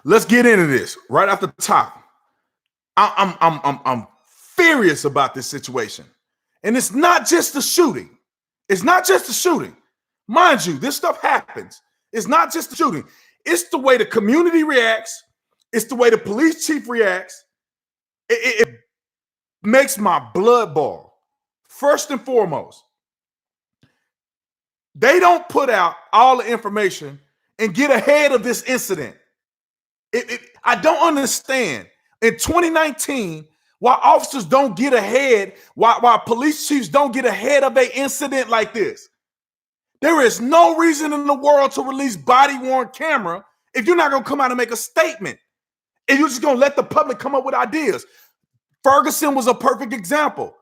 let's get into this right off the top. I'm furious about this situation. And it's not just the shooting. It's not just the shooting. Mind you, this stuff happens. It's not just the shooting. It's the way the community reacts. It's the way the police chief reacts. It makes my blood boil. First and foremost, they don't put out all the information and get ahead of this incident. I don't understand. In 2019, why officers don't get ahead, why police chiefs don't get ahead of an incident like this. There is no reason in the world to release body-worn camera if you're not going to come out and make a statement. And you're just going to let the public come up with ideas. Ferguson was a perfect example.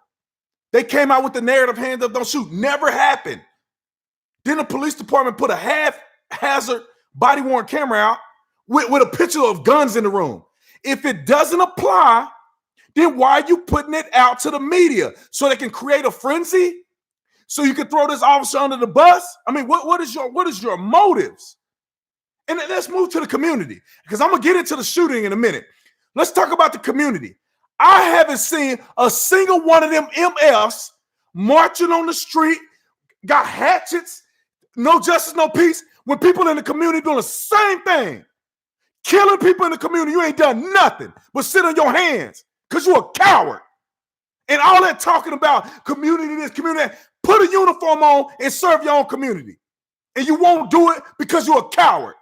They came out with the narrative, hands up, don't shoot. Never happened. Then the police department put a haphazard body-worn camera out with a picture of guns in the room. If it doesn't apply, then why are you putting it out to the media? So they can create a frenzy? So you can throw this officer under the bus? I mean, what is your motives? And then let's move to the community, because I'm going to get into the shooting in a minute. Let's talk about the community. I haven't seen a single one of them MFs marching on the street, got hatchets, no justice, no peace, when people in the community doing the same thing. Killing people in the community, you ain't done nothing but sit on your hands because you're a coward. And all that talking about community this, community that, put a uniform on and serve your own community. And you won't do it because you're a coward.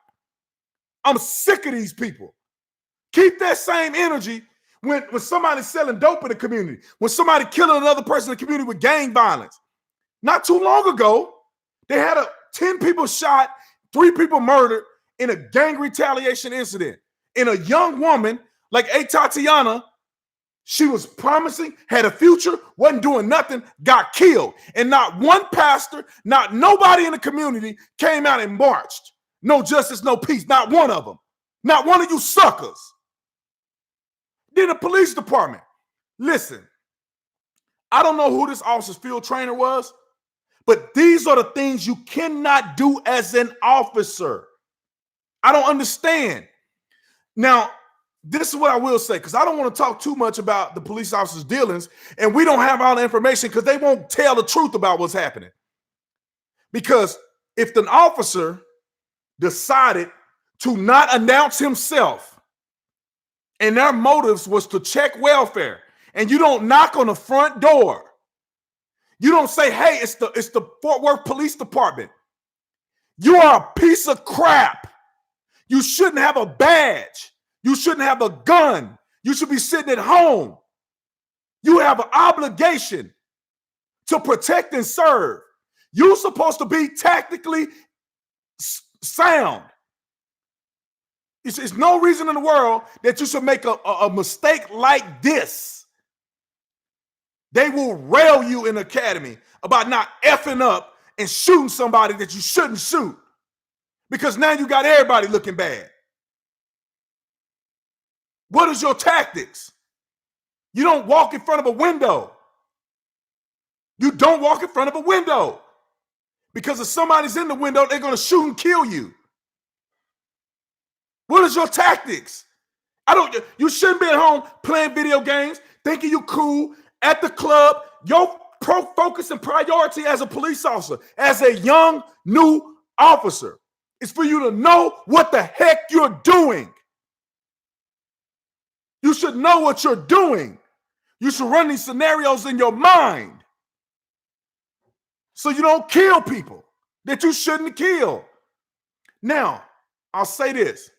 I'm sick of these people. Keep that same energy when somebody's selling dope in the community, when somebody killing another person in the community with gang violence. Not too long ago, they had 10 people shot, 3 people murdered in a gang retaliation incident. And a young woman like Tatiana, she was promising, had a future, wasn't doing nothing, got killed. And not one pastor, not nobody in the community came out and marched. No justice, no peace, not one of them. Not one of you suckers. Then the police department. Listen, I don't know who this officer's field trainer was, but these are the things you cannot do as an officer. I don't understand. Now, this is what I will say, because I don't want to talk too much about the police officers' dealings, and we don't have all the information because they won't tell the truth about what's happening. Because if an officer decided to not announce himself and their motives was to check welfare, and you don't knock on the front door, you don't say, hey, it's the Fort Worth Police Department. You are a piece of crap. You shouldn't have a badge. You shouldn't have a gun. You should be sitting at home. You have an obligation to protect and serve. You're supposed to be tactically sound. It's no reason in the world that you should make a mistake like this. They will rail you in the academy about not effing up and shooting somebody that you shouldn't shoot, because now you got everybody looking bad. What is your tactics? You don't walk in front of a window. You don't walk in front of a window, because if somebody's in the window, they're going to shoot and kill you. What is your tactics? You shouldn't be at home playing video games, thinking you're cool at the club. Your focus and priority as a police officer, as a young, new officer, is for you to know what the heck you're doing. You should know what you're doing. You should run these scenarios in your mind so you don't kill people that you shouldn't kill. Now, I'll say this.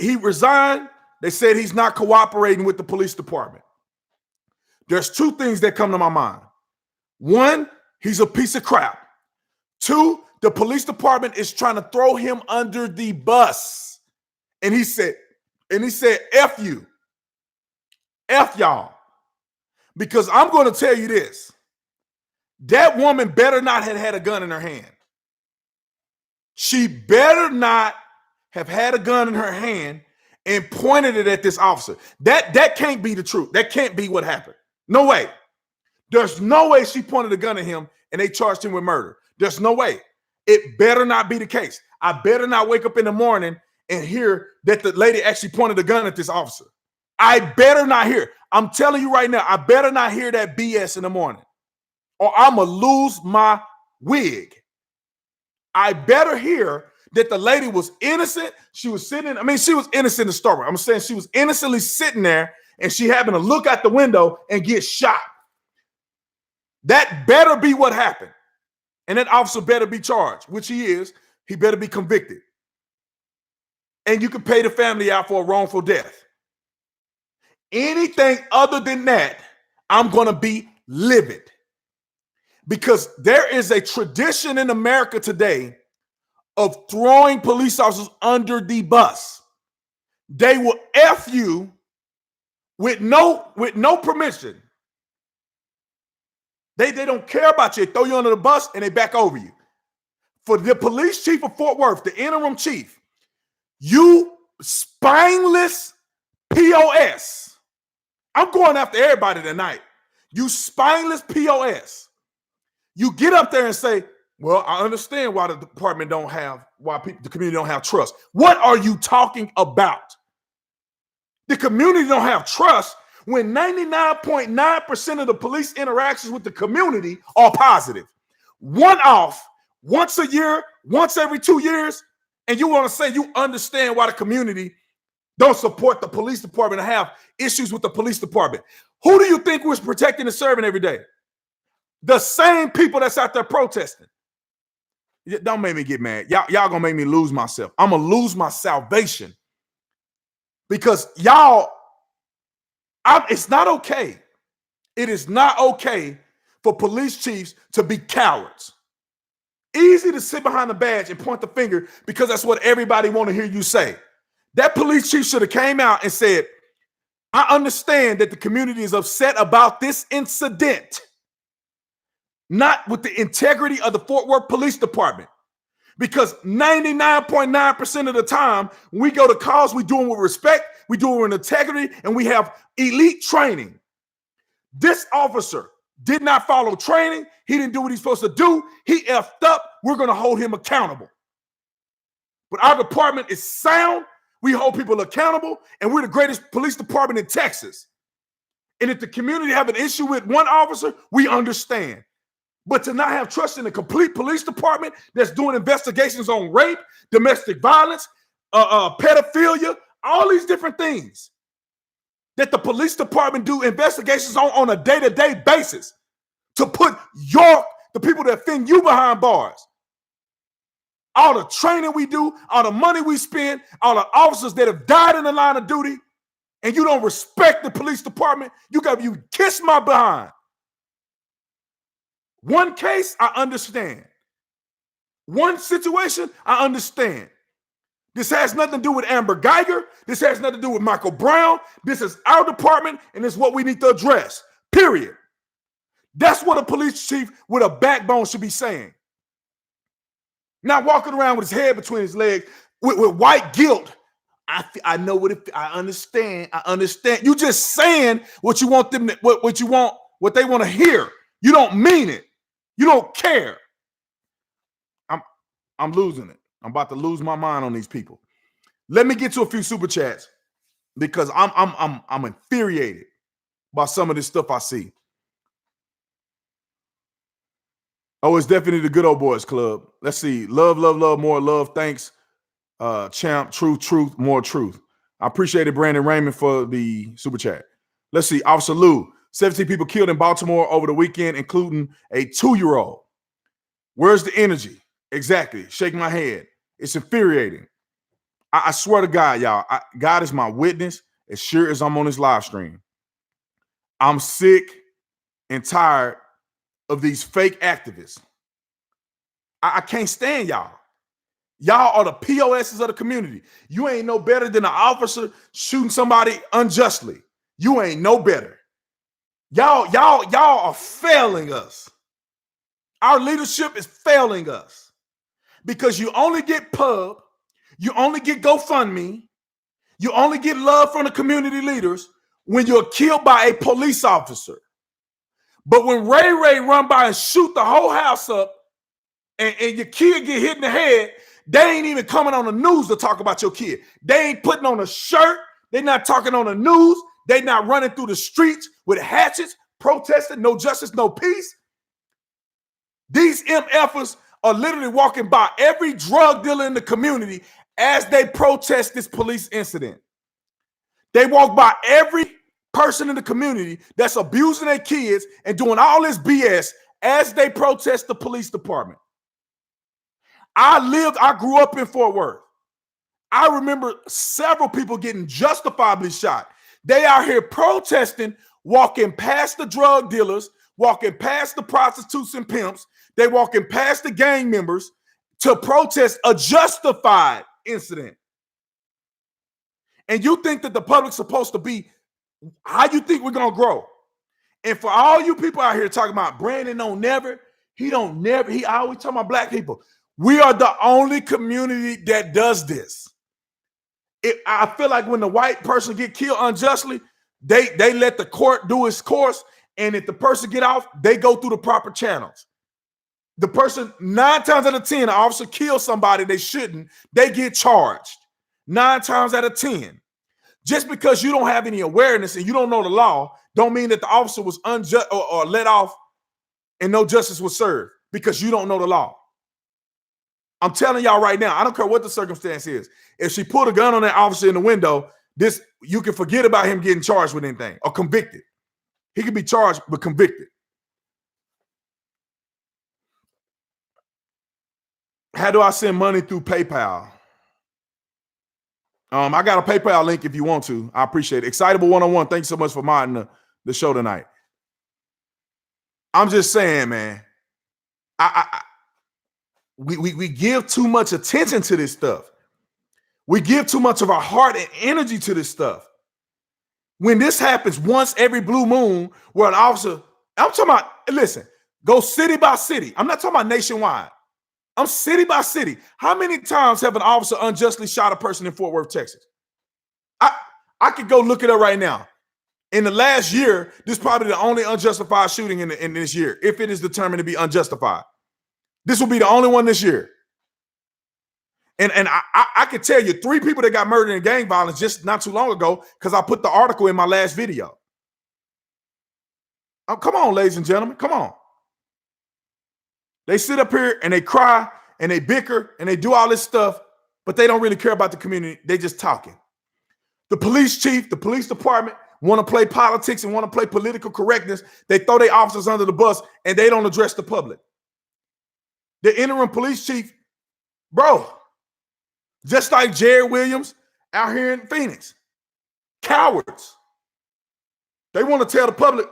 He resigned. They said he's not cooperating with the police department. There's 2 things that come to my mind. 1, he's a piece of crap. 2, the police department is trying to throw him under the bus. And he said, F you. F y'all. Because I'm going to tell you this. That woman better not have had a gun in her hand. She better not have had a gun in her hand and pointed it at this officer. That can't be the truth. That can't be what happened. No way. There's no way she pointed a gun at him and they charged him with murder. There's no way. It better not be the case. I better not wake up in the morning and hear that the lady actually pointed a gun at this officer. I better not hear. I'm telling you right now, I better not hear that BS in the morning, or I'm going to lose my wig. I better hear that the lady was innocent. She was sitting, she was innocent to start with. I'm saying she was innocently sitting there and she happened to look out the window and get shot. That better be what happened. And that officer better be charged, which he is. He better be convicted. And you can pay the family out for a wrongful death. Anything other than that, I'm going to be livid. Because there is a tradition in America today of throwing police officers under the bus. They will F you with no permission. They don't care about you. They throw you under the bus and they back over you. For the police chief of Fort Worth, the interim chief, you spineless POS. I'm going after everybody tonight. You spineless POS. You get up there and say, well, I understand why the department the community don't have trust. What are you talking about? The community don't have trust when 99.9% of the police interactions with the community are positive. One off, once a year, once every 2 years, and you want to say you understand why the community don't support the police department and have issues with the police department. Who do you think was protecting and serving every day? The same people that's out there protesting. Don't make me get mad. Y'all gonna make me lose myself. I'm gonna lose my salvation because it's not okay. It is not okay for police chiefs to be cowards. Easy to sit behind the badge and point the finger because that's what everybody want to hear you say. That police chief should have came out and said, I understand that the community is upset about this incident, not with the integrity of the Fort Worth Police Department. Because 99.9% of the time, when we go to calls, we do them with respect, we do it with integrity, and we have elite training. This officer did not follow training. He didn't do what he's supposed to do. He effed up. We're going to hold him accountable. But our department is sound. We hold people accountable, and we're the greatest police department in Texas. And if the community have an issue with one officer, we understand. But to not have trust in a complete police department that's doing investigations on rape, domestic violence, pedophilia, all these different things that the police department do investigations on a day-to-day basis to put the people that offend you behind bars. All the training we do, all the money we spend, all the officers that have died in the line of duty, and you don't respect the police department, you kiss my behind. One case, I understand. One situation, I understand. This has nothing to do with Amber Geiger. This has nothing to do with Michael Brown. This is our department, and it's what we need to address, period. That's what a police chief with a backbone should be saying. Not walking around with his head between his legs with white guilt. I know I understand. I understand. You just saying what you want them to, what they want to hear. You don't mean it. You don't care. I'm losing it. I'm about to lose my mind on these people. Let me get to a few super chats because I'm infuriated by some of this stuff I see. Oh, it's definitely the Good Old Boys Club. Let's see. Love, more love. Thanks. Champ, truth, more truth. I appreciate it, Brandon Raymond, for the super chat. Let's see. Officer Lou, 17 people killed in Baltimore over the weekend, including a 2-year-old. Where's the energy? Exactly. Shake my head. It's infuriating. I swear to God, y'all, God is my witness as sure as I'm on this live stream. I'm sick and tired of these fake activists. I can't stand y'all. Y'all are the POSs of the community. You ain't no better than an officer shooting somebody unjustly. You ain't no better. Y'all are failing us. Our leadership is failing us because you only get pub, you only get GoFundMe, you only get love from the community leaders when you're killed by a police officer. But when Ray run by and shoot the whole house up and your kid get hit in the head, They ain't even coming on the news to talk about your kid. They ain't putting on a shirt. They're not talking on the news. They're not running through the streets with hatchets, protesting, no justice, no peace. These MFers are literally walking by every drug dealer in the community as they protest this police incident. They walk by every person in the community that's abusing their kids and doing all this BS as they protest the police department. I grew up in Fort Worth. I remember several people getting justifiably shot. They out here protesting, walking past the drug dealers, walking past the prostitutes and pimps. They walking past the gang members to protest a justified incident. And you think that the public's supposed to be how you think we're going to grow? And for all you people out here talking about Brandon he always talking about black people. We are the only community that does this. I feel like when the white person get killed unjustly, they let the court do its course, and if the person get off, they go through the proper channels. The person, 9 times out of 10, the officer kills somebody they shouldn't, they get charged. 9 times out of 10. Just because you don't have any awareness and you don't know the law, don't mean that the officer was unjust or let off and no justice was served because you don't know the law. I'm telling y'all right now, I don't care what the circumstance is. If she pulled a gun on that officer in the window, you can forget about him getting charged with anything or convicted. He could be charged but convicted. How do I send money through PayPal? I got a PayPal link if you want to. I appreciate it. Excitable 101. Thanks so much for modding the show tonight. I'm just saying, man. We give too much attention to this stuff. We give too much of our heart and energy to this stuff. When this happens once every blue moon, where an officer, I'm talking about, listen, go city by city. I'm not talking about nationwide. I'm city by city. How many times have an officer unjustly shot a person in Fort Worth, Texas? I could go look it up right now. In the last year, this is probably the only unjustified shooting in this year, if it is determined to be unjustified. This will be the only one this year. And I could tell you 3 people that got murdered in gang violence just not too long ago because I put the article in my last video. Oh, come on, ladies and gentlemen, come on. They sit up here and they cry and they bicker and they do all this stuff, but they don't really care about the community. They just talking. The police chief, the police department want to play politics and want to play political correctness. They throw their officers under the bus and they don't address the public. The interim police chief, bro, just like Jared Williams out here in Phoenix, cowards. They want to tell the public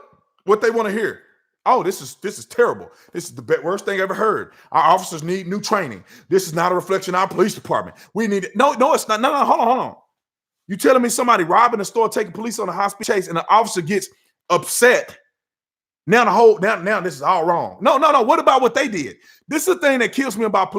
what they want to hear. Oh, this is terrible. This is the worst thing I ever heard. Our officers need new training. This is not a reflection of our police department. We need it. No, it's not. No, hold on. You telling me somebody robbing a store, taking police on a high-speed chase, and the officer gets upset? Now this is all wrong. No. What about what they did? This is the thing that kills me about police.